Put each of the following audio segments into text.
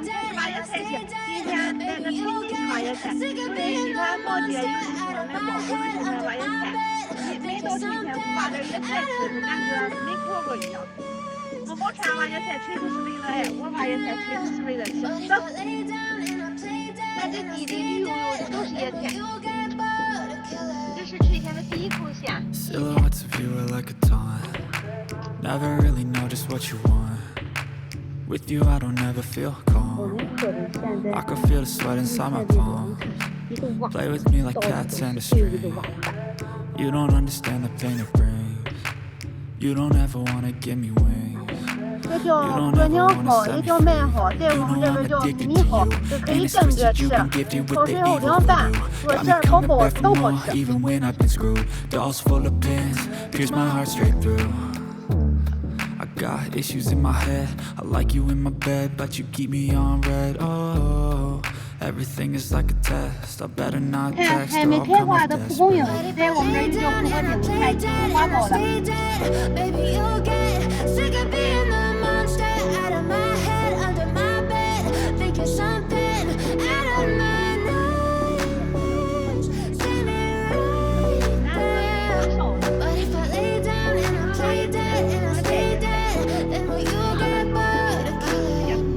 天不是挖野菜去，今天那个春天去挖野菜。所以喜欢逛街，有的喜欢买包，有的喜欢挖野菜。每到春天不挖点野菜吃，就感觉没过过一样。我冒穿挖野菜，纯属是为了爱；我挖野菜，纯属是为了吃。走，咱这地里绿油油的都是野菜。这是春天的第一口咸。Silhouettes of you are like a taunt. Never really know just what you want. With you I don't ever feel calm. I can feel the sweat inside my palms. Play with me like cats and a string. You don't understand the pain it brings. You don't ever wanna give me wings. 这叫鸵鸟蒿，也叫麦蒿，在我们这边叫迷你蒿，这可以蒸着吃，焯水后凉拌，做馅儿包包都好吃。Even when I've been screwed, dolls full of pins, pierce my heart straight through. I got issues in my head. I like you in my bed, but you keep me on red. Oh, everything is like a test. I better not text 还 or 没 I'll 开 come 花 up 的蒲公英，在我们这就叫蒲公英，快已经花苞了。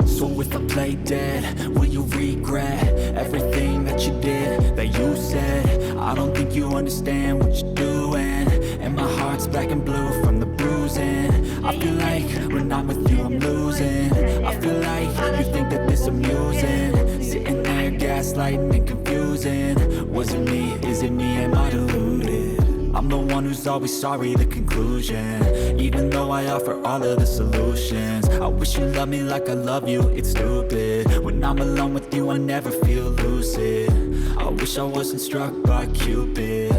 So if I play dead, will you regret everything that you did, that you said? I don't think you understand what you're doing, and my heart's black and blue from the bruising. I feel like when I'm with you I'm losing. I feel like you think that this amusing, sitting there gaslighting and confusing. Was it me? Is it me? Am I deluded? I'm the one who's always sorry, the conclusion. Even though I offer all of the solutions, I wish you loved me like I love you, it's stupid. When I'm alone with you I never feel lucid. I wish I wasn't struck by Cupid.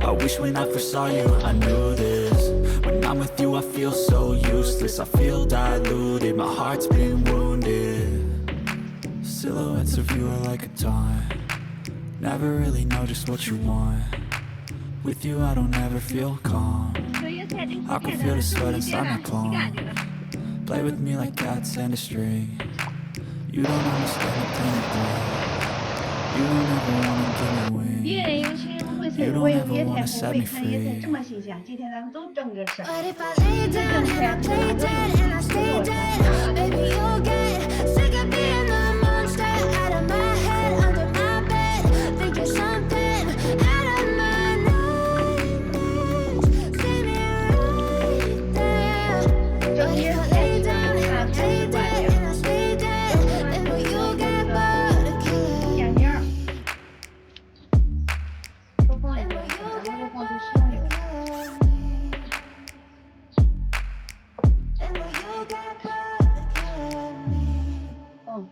I wish when I first saw you I knew this. When I'm with you I feel so useless. I feel diluted, my heart's been wounded. Silhouettes of you are like a taunt. Never really know just what you want. With you I don't ever feel calm. I can feel the sweat inside my palms. Play with me like cats and a string. You don't understand the pain it brings. You don't ever wanna give me wings. 别人有青不会菜，我有野菜不会看野菜这么新鲜。今天咱们都蒸着吃。这蒸菜不是都有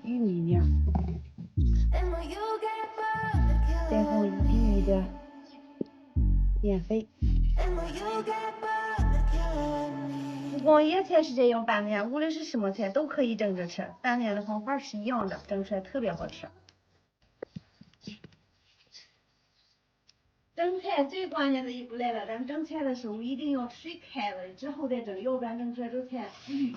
玉米面，再放1滴米的面粉。不光野菜是这样拌面，无论是什么菜都可以蒸着吃，拌面的方法是一样的，蒸出来特别好吃。蒸菜最关键的一步来了，咱蒸菜的时候一定要水开了之后再蒸，要不然蒸出来这菜绿。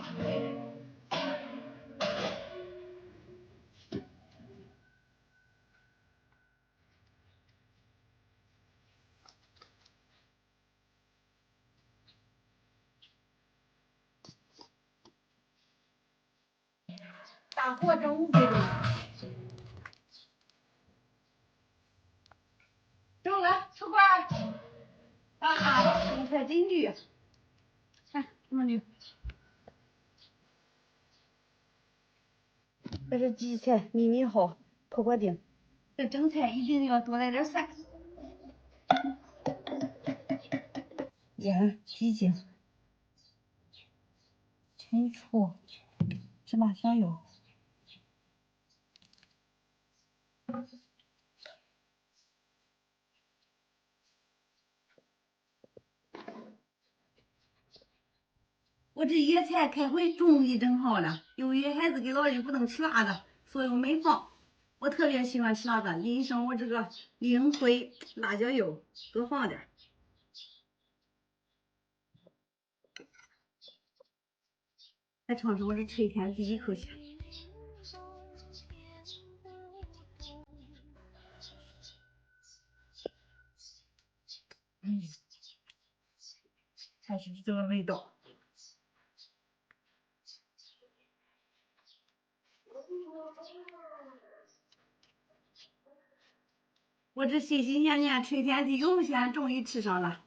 大火蒸5分钟，蒸了，出锅儿。啊，这菜真绿，看这么绿。这是荠菜、迷你蒿、婆婆丁。这蒸菜一定要多来点蒜、盐、鸡精、陈醋、芝麻香油。我这野菜开会终于整好了，由于孩子跟老人不能吃辣的，所以我没放。我特别喜欢吃辣的，淋上我这个灵灰辣椒油，多放点。再尝尝我这春天第一口咸。还是这个味道。我这心心念念春天的涌现终于吃上了，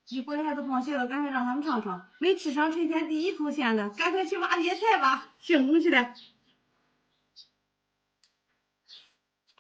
一会儿孩子放学了，赶快让他们尝尝。没吃上春天第一口馅的，赶快去挖野菜吧，辛苦去了。